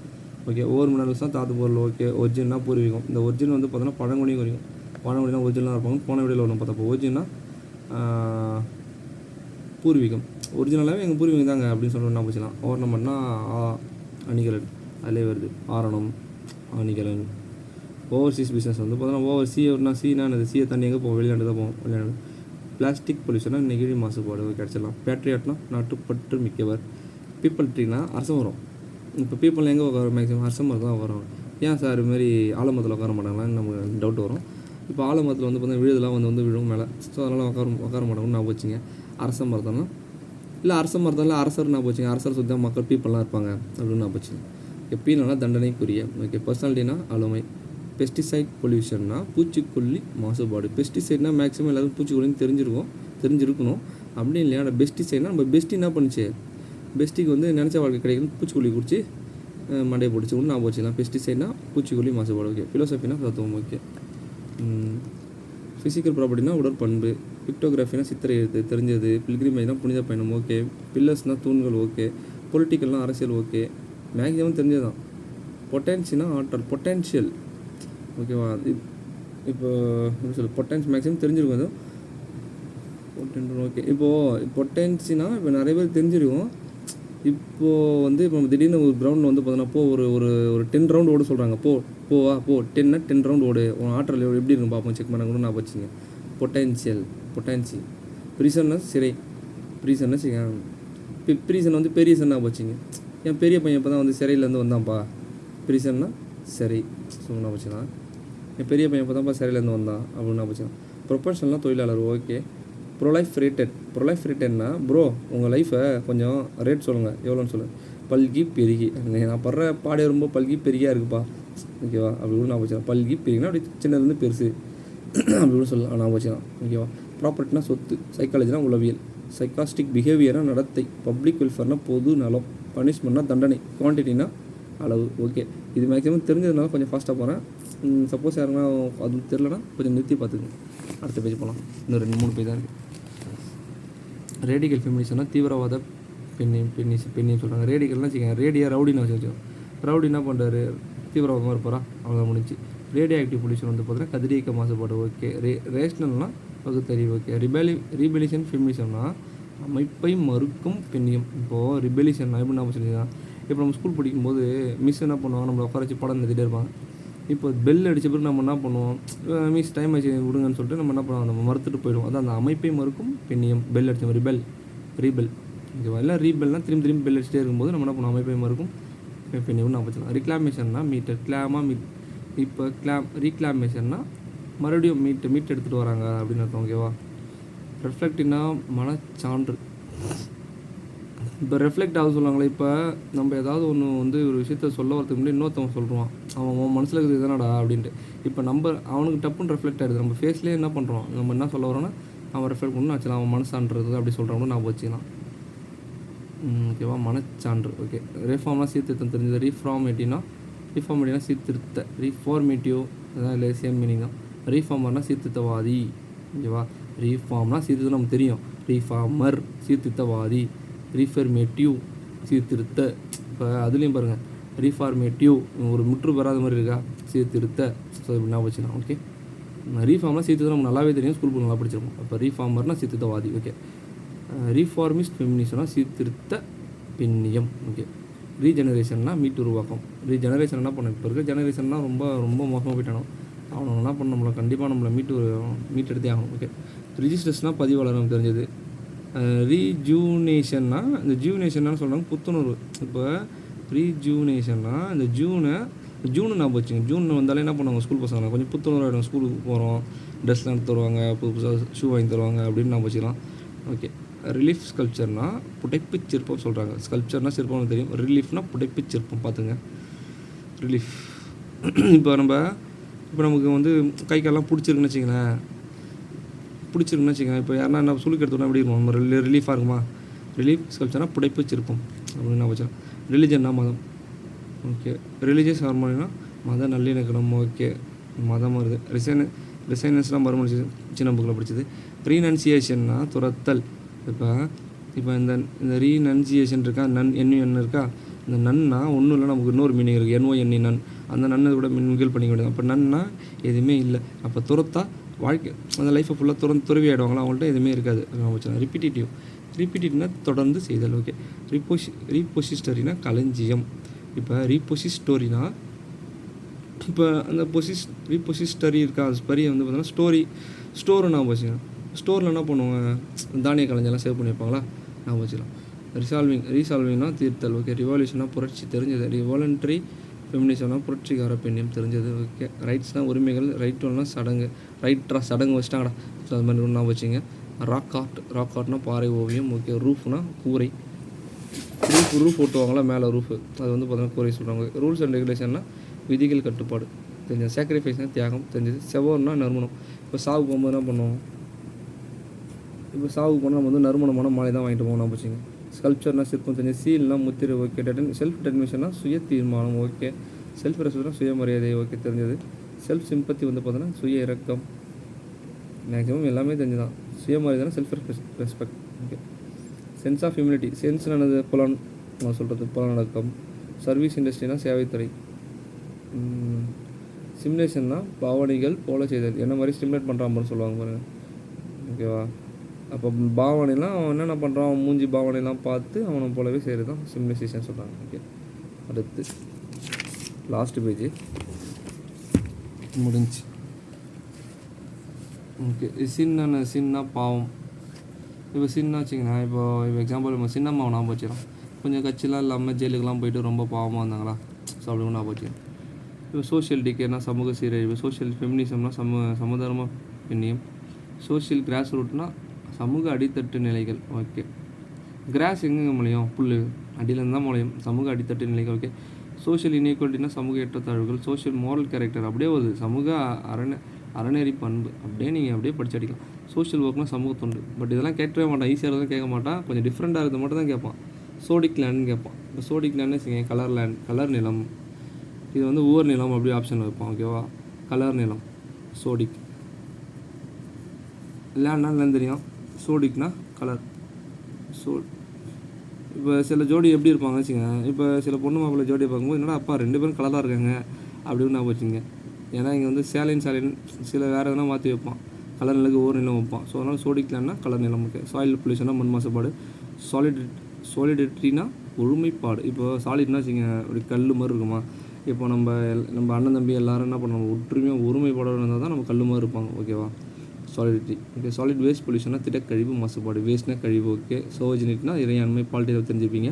ஓகே. ஓவர் மினரல்ஸ் தான் தாத்து பொருள். ஓகே. ஒரிஜினா பூர்வீகம். இந்த ஒரிஜின் வந்து பார்த்தோன்னா பழங்குடியும் வரைக்கும். பழங்குடினா ஒரிஜினலாக இருப்பாங்க. போன வீடியோவில் ஒன்று பார்த்தப்போ ஒரிஜினா பூர்வீகம். ஒரிஜினலாகவே எங்கள் பூர்வீகம் தாங்க அப்படின்னு சொல்லிட்டு என்ன போச்சுலாம். ஓர்னமெண்ட்னா அணிகலன் அதிலே வருது. ஆரணம் அணிகலன். ஓவர்சீஸ் பிஸ்னஸ் வந்து பார்த்தோன்னா ஓவர் சீனா என்னது, சீயை தண்ணி எங்கே போகும், வெளிநாடு தான் போகும். வெளிநாடு. பிளாஸ்டிக் பொல்யூஷனாக நெகிழி மாசுபாடு கிடச்சிடலாம். பேட்ரியாட்னா நாட்டுப்பற்று மிக்கவர். பீப்பிள் ட்ரீனா அரசம் வரும். இப்போ பீப்பிள் எங்கே உட்கார மேக்ஸிமம் அரசம் மரம் தான் உட்காருவாங்க. ஏன் சார் இதுமாரி ஆலமரத்தில் உட்கார மாட்டாங்களான்னு நமக்கு டவுட் வரும். இப்போ ஆலமரத்தில் வந்து பார்த்தீங்கன்னா விழுதெல்லாம் வந்து விழுவும் மேலே. ஸோ அதனால் உட்கார மாட்டாங்கன்னு நான் போச்சுங்க. அரச மரத்தம்னா இல்லை அரச மரத்தில் அரசர் நான் போச்சுங்க. அரசர் சுற்றி தான் மக்கள் பீப்பிள்லாம் இருப்பாங்க அப்படின்னு நான் போச்சுங்க. எப்படின்னா தண்டனைக்குரிய. ஓகே. பர்சனாலிட்டினா ஆளுமை. பெஸ்டிசைட் பொல்யூஷன்னா பூச்சிக்கொல்லி மாசுபாடு. பெஸ்டிசைட்னா மேக்ஸிமம் எல்லாரும் பூச்சிக்கொல்லின்னு தெரிஞ்சிருக்கணும். அப்படி இல்லையா பெஸ்டிசைட்னா நம்ம பெஸ்டி என்ன பண்ணுச்சு, பெஸ்டிக்கு வந்து நினச்ச வாழ்க்கை கிடைக்கணும் பிடிச்சிக்கொல்லி குடிச்சு மண்டையை பிடிச்சி ஒன்று நான் போச்சுக்கலாம். பெஸ்டிசைட்னா பூச்சிக்கொல்லி மாசுபாடு. ஓகே. ஃபிலோசஃபினா தத்துவம். ஓகே. ஃபிசிக்கல் ப்ராப்பர்ட்டினா உடற்பண்பு. பிக்டோகிராஃபினா சித்திரை எழுத்து தெரிஞ்சது. பில்கிரிமேஜ்னா புனித பயணம். ஓகே. பில்லர்ஸ்னால் தூண்கள். ஓகே. பொலிட்டிக்கல்னால் அரசியல். ஓகே. மேக்ஸிமம் தெரிஞ்சது தான். பொட்டன்ஷியல்னா ஆற்றல். பொட்டன்ஷியல். ஓகேவா. இப்போ எப்படி சொல்ல, பொட்டன்ஸ் மேக்ஸிமம் தெரிஞ்சிருக்கும். அது ஓகே. இப்போது பொட்டன்சினா இப்போ நிறைய பேர் தெரிஞ்சிருக்கும். இப்போது வந்து இப்போ நம்ம திடீர்னு ஒரு கிரவுண்டில் வந்து பார்த்தோன்னா ஒரு 10 ரவுண்ட் ஓட சொல்கிறாங்க. போ 10 ரவுண்ட் ஓடு. உன் ஆற்றல் எப்படி இருக்கும் பார்ப்போம், செக் பண்ண கூட நான் வச்சுங்க. பொட்டன்சி. ப்ரீசன்னா சிறை. ப்ரீசன்னா ப்ரீசன் வந்து பெரிய சன்னா வச்சுங்க. என் பெரிய பையன் இப்போ தான் வந்து சிறையிலேருந்து வந்தான்ப்பா. ப்ரீசன்னா சரி சொன்னா வச்சுக்கலாம். என் பெரிய பையன் இப்போ தான்ப்பா சிறையிலேருந்து வந்தான் அப்படின்னு நான் வச்சுக்கலாம். ப்ரொஃபஷனல்னால் தொழிலாளர். ஓகே. ப்ரோலைஃப் ரேட்டட்னா ப்ரோ உங்கள் லைஃப்பை கொஞ்சம் ரேட் சொல்லுங்கள், எவ்வளோன்னு சொல்லுங்கள். பல்கி பெருகி. நான் படுற பாடே ரொம்ப பல்கி பெருகியாக இருக்குப்பா. ஓகேவா. அப்படி கூட நான் வச்சுக்கலாம். பல்கி பெருகினா அப்படி சின்னதுலேருந்து பெருசு அப்படி கூட சொல்லலாம் நான் வச்சுக்கலாம். ஓகேவா. ப்ராப்பர்ட்டினா சொத்து. சைக்காலஜினா உளவியல். சைக்காஸ்டிக் பிஹேவியர்னா நடத்தை. பப்ளிக் வெல்ஃபேர்னா பொது நலம். பனிஷ்மெண்ட்னா தண்டனை. குவான்டிட்டினா அளவு. ஓகே. இது மேக்ஸிமம் தெரிஞ்சதுனால கொஞ்சம் ஃபாஸ்ட்டாக போகிறேன். சப்போஸ் யாருன்னா அது தெரிலனா கொஞ்சம் நிறுத்தி பார்த்துக்குங்க. அடுத்த பேஜ் போகலாம். இன்னும் 2-3 பேஜ் தான் இருக்குது. ரேடிக்கல் ஃபெமினிசம்னா தீவிரவாத பெண்ணியம் சொல்கிறாங்க. ரேடிக்கல்னால் வச்சுக்கோங்க. ரவுடின்னு வச்சுக்கோங்க. ரவுடி என்ன பண்ணுறாரு, தீவிரவாதமாக இருப்பாரா, அவ்வளோதான் முடிஞ்சு. ரேடியோ ஆக்டிவ் பொல்யூஷன் வந்து பார்த்தீங்கன்னா கதிரியக்க மாசுபாடு. ஓகே. ரேஷ்னல்னால் பகுத்தறிவு. ஓகே. ரிபெலிஷன் ஃபெமினிசம்னா அமைப்பை மறுக்கும் பெண்ணியம். இப்போது ரிபெலிஷன்னா எப்படி நான் சொல்லிங்கன்னா, இப்போ நம்ம ஸ்கூல் படிக்கும்போது மிஸ் என்ன பண்ணுவாங்க, நம்மளை உட்கார வச்சு படம் நடத்திட்டே இருப்பாங்க. இப்போ பெல் அடித்த பிறகு நம்ம என்ன பண்ணுவோம், மிஸ் டைம் ஆச்சு விடுங்கன்னு சொல்லிட்டு நம்ம என்ன பண்ணுவோம், நம்ம மறுத்துட்டு போயிடுவோம். அதான் அந்த அமைப்பை மறுக்கும் பெண்ணியம். பெல் அடித்த ரீபெல். ஓகேவா. இல்லை ரீபெல்னால் திரும்பி பெல் அடிச்சுட்டே இருக்கும்போது நம்ம என்ன பண்ணுவோம், அமைப்பை மறுக்கும் பெண்ணியம்னு நான் வச்சுக்கலாம். ரிக்ளாமேஷன்னா மீட். இப்போ ரீக்ளாமேஷன்னா மறுபடியும் மீட் எடுத்துகிட்டு வராங்க அப்படின்னு அர்த்தம். ஓகேவா. ரெஃப்ளெக்டினா மனச்சான்று. இப்போ ரெஃப்ளெக்ட் ஆக சொல்லுவாங்களே. இப்போ நம்ம ஏதாவது ஒன்று வந்து ஒரு விஷயத்த சொல்ல வரதுக்கு முன்னாடி இன்னொருத்தவன் சொல்லுவான், அவன் மனசில் இருக்குது தானடா அப்படின்ட்டு. இப்போ அவனுக்கு டப்புன்னு ரெஃப்ளெக்ட் ஆகிடுது. நம்ம ஃபேஸ்லேயே என்ன பண்ணுறோம், நம்ம என்ன சொல்ல வரோன்னா அவன் ரெஃப்ளெக்ட் பண்ணணும் ஆச்சுலாம், அவன் மனசான்றது அப்படி சொல்கிறவங்க நான் வச்சுக்கலாம். ஓகேவா. மனச்சான்று. ஓகே. ரீஃபார்ம்னா சீர்திருத்தம் தெரிஞ்சது. ரீஃபார்மேட்டிவ்னா சீர்திருத்த. ரீஃபார்மேட்டிவ் அதான் இல்லை சேம் மீனிங் தான். ரீஃபார்மர்னா சீர்திருத்தவாதி. ஓகேவா. ரீஃபார்ம்னா சீர்திருத்தம் நமக்கு தெரியும். ரீஃபார்மர் சீர்திருத்தவாதி. ரீஃபர்மேட்டிவ் சீர்திருத்த. இப்போ அதுலேயும் பாருங்கள், ரீஃபார்மேட்டிவ் ஒரு முற்று பெறாத மாதிரி இருக்கா, சீர்திருத்த. ஸோ இப்படி நான் வச்சுக்கலாம். ஓகே. ரீஃபார்ம்னா சீர்திருத்தம் நமக்கு நல்லாவே தெரியும், ஸ்கூல் புக் நல்லா படிச்சிருக்கோம். அப்போ ரீஃபார்மர்னா சீர்திருத்தவாதி. ஓகே. ரீஃபார்மிஸ்ட் ஃபெமினிசம்னா சீர்திருத்த பெண்ணியம். ஓகே. ரீஜெனரேஷன்னா மீட்டு உருவாக்கம். ரீஜெனரேஷன் என்ன பண்ண, இப்போ இருக்க ஜெனரேஷன்னா ரொம்ப ரொம்ப மோசமாக போயிட்டானோ, அவனை என்ன பண்ண நம்மளை கண்டிப்பாக நம்மளை மீட் எடுத்தே ஆகணும். ஓகே. ரிஜிஸ்டர்ஸ்னால் பதிவாளர் நமக்கு தெரிஞ்சது. ரீஜூனேஷன்னா இந்த ஜூனேஷன்னா சொல்கிறாங்க புத்துணர்வு. இப்போ ரீஜூனேஷன்னா இந்த ஜூனை ஜூன் ஞாபகம் வச்சுங்க. ஜூன் வந்தாலே என்ன பண்ணுவாங்க ஸ்கூல் பசங்க கொஞ்சம் புத்துணர்வாயிடும். ஸ்கூலுக்கு போகிறோம், ட்ரெஸ்லாம் எடுத்து தருவாங்க, புது புதுசாக ஷூ வாங்கி தருவாங்க அப்படின்னு ஞாபகம் வச்சுக்கலாம். ஓகே. ரிலீஃப் ஸ்கல்ப்சர்னால் புடைப்பு சிற்பம் சொல்கிறாங்க. ஸ்கல்ப்சர்னால் சிற்பம்னு தெரியும், ரிலீஃப்னால் புடைப்பு சிற்பம். பார்த்துங்க ரிலீஃப். இப்போ நமக்கு வந்து கை காலெலாம் பிடிச்சிருக்குன்னு வச்சிங்களேன், இப்போ யாருன்னா என்ன சுளுக்கு எடுத்தோன்னா எப்படி இருக்கும், நம்ம ரிலீஃபாக இருக்குமா. ரிலீஃப் ஸ்கல்ப்சர்னால் புடைப்பு சிற்பம் அப்படின்னு நான் வச்சேன். ரிலிஜன்னா மதம். ஓகே. ரிலீஜியஸ் ஹார்மோனினா மத நல்லிணக்கணம். ஓகே. மதம் வருது. ரிசைனன்ஸ்லாம் மறுமொழி சின்ன புக்கில் படிச்சது. ரீனன்சியேஷன்னா துரத்தல். இப்போ இந்த ரீனன்சியேஷன் இருக்கா, என் இருக்கா, இந்த நன்னா ஒன்றும் இல்லை, நமக்கு இன்னொரு மீனிங் இருக்குது, NONE நன். அந்த நன்னை கூட மின்கில் பண்ணிக்க வேண்டியது. அப்போ நன்னா எதுவுமே இல்லை. அப்போ துரத்தா வாழ்க்கை அந்த லைஃப்பை ஃபுல்லாக துறவி ஆகிடுவாங்களா, அவங்கள்ட்ட எதுவுமே இருக்காது. நான் வச்சுக்கலாம். ரிப்பீட்டிவ்னா தொடர்ந்து செய்தல். ஓகே. ரீபொசிஸ்டரினா களஞ்சியம். இப்போ ரீபொசிஸ்டோரினா இப்போ அந்த ரீபொசிஸ்டரி இருக்கா, அது ஸ்பரியை வந்து பார்த்தோன்னா ஸ்டோரு நான் வச்சுக்கலாம். ஸ்டோரில் என்ன பண்ணுவாங்க, தானிய களஞ்செல்லாம் சேவ் பண்ணி வைப்பாங்களா, நான் வச்சுக்கலாம். ரீசால்விங்னா தீர்த்தல். ஓகே. ரிவால்யூஷனாக புரட்சி தெரிஞ்சது. ரிவாலண்ட்ரி ஃபெமினிசம்னா புரட்சிகார பெண்ணியம் தெரிஞ்சது. ஓகே. ரைட்ஸ்னால் உரிமைகள். ரைட்டுனா சடங்கு. சடங்கு வச்சுட்டாங்கடா, ஸோ அது மாதிரி நான் வச்சுங்க. ராக் ஆர்ட்னா பாறை ஓவியம். ஓகே. ரூஃப்னா கூரை. ரூஃப் ஓட்டுவாங்களா மேலே ரூஃபு, அது வந்து பார்த்தீங்கன்னா கூரை சொல்கிறாங்க. ரூல்ஸ் அண்ட் ரெகுலேஷன்னா விதிகள் கட்டுப்பாடு தெரிஞ்சது. சாக்ரிஃபைஸ்னால் தியாகம் தெரிஞ்சது. செவர்னா நறுமணம். இப்போ சாவு போகும்போது என்ன பண்ணுவோம், இப்போ சாவுக்கு போனால் நம்ம வந்து நறுமணமான மாலை தான் வாங்கிட்டு போகணும் வச்சுங்க. ஸ்கல்ப்சர்னா சிற்பம் தெரிஞ்சது. சீல்னா முத்திரை. ஓகே. செல்ஃப் டெர்மினேஷன்னா சுய தீர்மானம். ஓகே. செல்ஃப் ரெஸ்பெக்ட்னா சுயமரியாதை. ஓகே தெரிஞ்சது. செல்ஃப் சிம்பத்தி வந்து பார்த்தோன்னா சுய இறக்கம். மேக்ஸிமம் எல்லாமே தெரிஞ்சுதான். சுயமரியாதைனா self respect. Okay. Sense of humility. சென்ஸ்னானது புலன், நான் சொல்கிறது புலனடக்கம். சர்வீஸ் இண்டஸ்ட்ரினா சேவைத்துறை. சிமுலேஷன்னா பாவனைகள் போல செய்தல். என்ன மாதிரி ஸ்டிமுலேட் பண்ணுறான்னு சொல்லுவாங்க பாருங்கள். ஓகேவா. அப்போ பாவனைலாம் அவன் என்னென்ன பண்ணுறான், அவன் மூஞ்சி பாவனைலாம் பார்த்து அவனை போலவே செய்கிறது தான் சிமுலேஷன் சொல்கிறாங்க. ஓகே. அடுத்து லாஸ்ட் பேஜ் முடிஞ்சு. ஓகே. சின்னா பாவம். இப்போ சின்ன வச்சிங்கன்னா, இப்போ எக்ஸாம்பிள் நம்ம சின்னம்மாவை ஞாபகம் வச்சிடும். கொஞ்சம் கட்சிலாம் இல்லாமல் ஜெயிலுக்கெலாம் போயிட்டு ரொம்ப பாவமாக இருந்தாங்களா, ஸோ அப்படின்னு ஞாபகம் வச்சிடும். இப்போ சோஷியல் டிகேனா சமூக சீரழிவு. சோஷியல் ஃபெமினிசம்னா சமதர்ம பெண்ணியம். சோஷியல் கிராஸ் ரூட்னா சமூக அடித்தட்டு நிலைகள். ஓகே. கிராஸ் எங்கெங்கே முளையும், புல் அடியிலேருந்து தான் முளையும். சமூக அடித்தட்டு நிலைகள். ஓகே. சோஷியல் இன்இக்வாலிட்டினா சமூக ஏற்றத்தாழ்வுகள். சோஷியல் மோரல் கேரக்டர் அப்படியே வருது, சமூக அறநெறி பண்பு. நீங்கள் அப்படியே படிச்சு அடிக்கலாம். சோஷியல் ஒர்க்னா சமூக தொண்டு. பட் இதெல்லாம் கேட்கவே மாட்டான், ஈஸியாக தான் கேட்க மாட்டான், கொஞ்சம் டிஃப்ரெண்ட்டாக இருக்கிறது மட்டும் தான் கேட்பான். சோடிக் லேண்ட்னு கேட்பான். இப்போ சோடிக் லேண்ட்னு வச்சுக்கோங்க, கலர் நிலம். இது வந்து ஊர் நிலம் அப்படி ஆப்ஷன் வைப்பான். ஓகேவா. கலர் நிலம் சோடிக். லேண்ட்னா தெரியும், சோடிக்னா கலர். இப்போ சில ஜோடி எப்படி இருப்பாங்க வச்சுங்க, இப்போ சில பொண்ணு மாப்பிள்ளை ஜோடி பார்க்கும்போது என்னடா அப்பா 2 பேரும் கலராக இருக்காங்க அப்படின்னு நான் வச்சுங்க. ஏன்னா இங்கே வந்து சேலைன் சில வேறு எதனா மாற்றி வைப்பான். கலர் நிலக்கு ஊர் நிலம் வைப்பான். ஸோ அதனால் சோடிக் லேண்ட்னா கலர் நிலம். ஓகே. சாயில் பொல்யூஷனா மண் மாசுபாடு. சாலிடிட்டினா ஒருமைப்பாடு. இப்போ சாலிட்னா வச்சுங்க அப்படி கல் மாதிரி இருக்குமா. இப்போ நம்ம அண்ணன் தம்பி எல்லோரும் என்ன பண்ணுவோம், ஒற்றுமையாக ஒருமைப்பாடு இருந்தால் தான் நம்ம கல் மாதிரி இருப்பாங்க. ஓகேவா. சாலிடிட்டி. ஓகே. சாலிட் வேஸ்ட் பொல்யூஷனா திடக்கழிவு மாசுபாடு. வேஸ்ட்னா கழிவு. ஓகே. சோஜனிட்டினா இறையாண்மை பாலிட்டியில் தெரிஞ்சுப்பீங்க.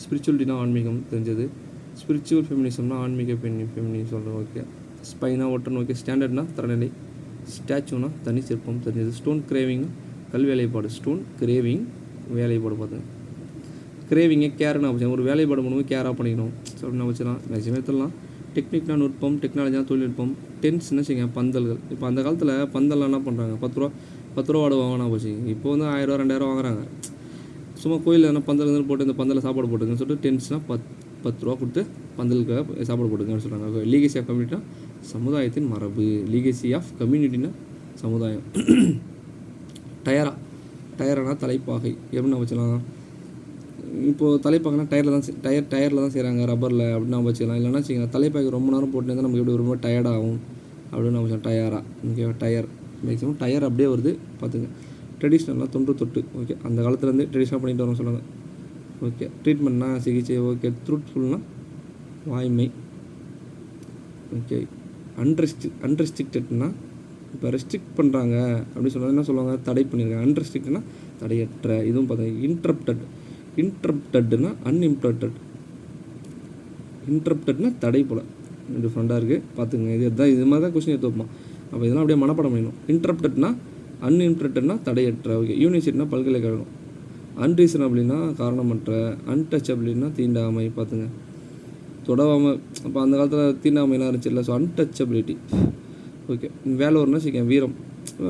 ஸ்பிரிச்சுவலிட்டினா ஆன்மீகம் தெரிஞ்சது. ஸ்பிரிச்சுவல் ஃபெமினிசம்னா ஆன்மீக ஃபெமினிசம் சொல்கிறோம். ஓகே. ஸ்பைனா ஒட்டன். ஓகே. ஸ்டாண்டர்ட்னா தரநிலை. ஸ்டாச்சுனா தனி சிற்பம் தெரிஞ்சது. ஸ்டோன் கிரேவிங்னா கல் வேலைப்பாடு. ஸ்டோன் கிரேவிங் வேலைப்பாடு பார்த்தேன். கிரேவிங்கை கேர்னு ஆப்ஷன். ஒரு வேலைப்பாடு பண்ணும்போது கேராக பண்ணிக்கணும், ஸோ அப்படின்னு வச்சுக்கலாம். மேக்ஸிமம் எடுத்துடலாம். டெக்னிக்னா நுட்பம். டெக்னாலஜினா தொழில்நுட்பம். டென்ஸ்னு வச்சுங்க பந்தல்கள். இப்போ அந்த காலத்தில் பந்தல்லாம் என்ன பண்ணுறாங்க, 10 ரூபா வாடகை வாங்கினா போச்சு. இப்போ வந்து 1000 2000 வாங்குறாங்க. சும்மா கோயிலில் எதனா பந்தல் போட்டு இந்த பந்தலில் சாப்பாடு போட்டுங்கன்னு சொல்லிட்டு டென்ஸ்னால் 10 ரூபா கொடுத்து பந்தலுக்காக சாப்பாடு போட்டுங்கன்னு சொல்கிறாங்க. லீகசி ஆஃப் கம்யூனிட்டினா சமுதாயத்தின் மரபு. லீகசி ஆஃப் கம்யூனிட்டினா சமுதாயம். டயரானா தலைப்பாகை. எப்படின்னா வச்சுக்கலாம், இப்போது தலைப்பாகைனா டயரில் தான் செய்கிறாங்க, ரப்பரில் அப்படின்னு நம்ம வச்சுக்கலாம். இல்லைன்னா வச்சுக்கலாம் தலைப்பாகை ரொம்ப நேரம் போட்டுருந்தால் நமக்கு எப்படி ரொம்ப டயர்டாகும் அப்படின்னு நம்ம வச்சுக்கலாம். டயரா. ஓகே. டயர் மேக்ஸிமம் டயர் அப்படியே வருது பார்த்துங்க. ட்ரெடிஷ்னலாக தொன்று. ஓகே. அந்த காலத்துலேருந்து ட்ரெடிஷ்னலாக பண்ணிட்டு வரோம் சொல்லுவாங்க. ஓகே. ட்ரீட்மெண்ட்னா சிகிச்சை. ஓகே. ட்ரூத்ஃபுல்னா வாய்மை. ஓகே. அன்ரெஸ்ட்ரிக்டட்னா இப்போ ரெஸ்ட்ரிக்ட் பண்ணுறாங்க அப்படின்னு சொன்னால் என்ன சொல்லுவாங்க, தடை பண்ணியிருக்காங்க. அன்ரெஸ்ட்ரிக்ட்னா தடையற்ற. இதுவும் பார்த்தீங்கன்னா இன்டரப்டட்னா அன்இம்டரப்டட். இன்டரப்டட்னா தடை போல். டிஃப்ரெண்ட்டாக இருக்குது பார்த்துங்க. இது மாதிரி தான் கொஸ்டின் எடுத்து வைப்பான். அப்போ இதெல்லாம் அப்படியே மனப்பாடம் பண்ணணும். இன்டரப்டட்னா அன்இன்டரப்டட்னா தடையற்ற. ஓகே. யூனிவர்சிட்டினா பல்கலைக்கழகம். அன்ரீசனபிள்னா காரணமற்ற. அன்டச்சபிள்னா தீண்டாமை. பார்த்துங்க. தொடவாமல் அப்போ அந்த காலத்தில் தீண்டாமைலாம் இருந்துச்சு இல்லை. So untouchability. ஓகே. வேலூர்னா வச்சுக்கேன் வீரம்.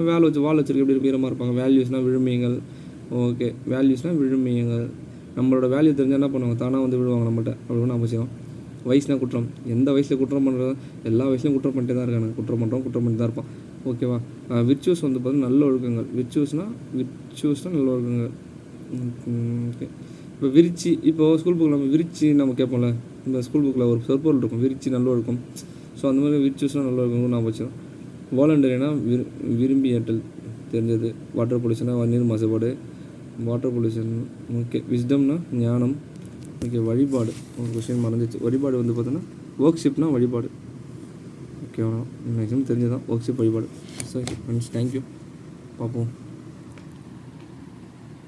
வேலை வச்சு வால் வச்சுருக்க எப்படி வீரமாக இருப்பாங்க. வேல்யூஸ்னால் விழுமியங்கள். ஓகே. வேல்யூஸ்னால் விழுமியங்கள். நம்மளோட வேல்யூ தெரிஞ்சால் என்ன பண்ணுவாங்க, தானாக வந்து விழுவாங்க நம்மகிட்ட. அப்படின்னு அவசியம். வயசுனா குற்றம். எந்த வயசில் குற்றம் பண்ணுறது, எல்லா வயசுலையும் குற்றம் பண்ணிட்டே தான் இருக்காங்க. குற்றம் பண்ணிட்டு தான் இருப்பான். ஓகேவா. விர்ச்சுவஸ் வந்து பார்த்தீங்கன்னா நல்ல ஒழுக்கங்கள். விர்ச்சுவஸ்னால் நல்ல ஒழுக்கங்கள். ஓகே. இப்போ விரிச்சி, இப்போது ஸ்கூல் புக்கில் நம்ம விரிச்சி நம்ம கேட்போம்ல, இந்த ஸ்கூல் புக்கில் ஒரு சொற்பொருள் இருக்கும், விரிச்சி நல்ல ஒழுக்கம். ஸோ அந்த மாதிரி விர்ச்சுவஸ்னால் நல்ல ஒழுக்கம் நான் வச்சோம். வாலண்டரினா விரும்பி ஏற்றல் தெரிஞ்சது. வாட்டர் பொல்யூஷனா நீர் மாசுபாடு. Water pollution. ஓகே. விஸ்டம்னா ஞானம். ஓகே. வழிபாடு ஒரு கொஸ்டின் மறந்துச்சு. வழிபாடு வந்து பார்த்தோன்னா ஒர்க்ஷிப்னா வழிபாடு. ஓகே. மேக்ஸிமம் தெரிஞ்சதான் ஒர்க்ஷிப் வழிபாடு. சரி ஃப்ரெண்ட்ஸ், தேங்க்யூ. பார்ப்போம்.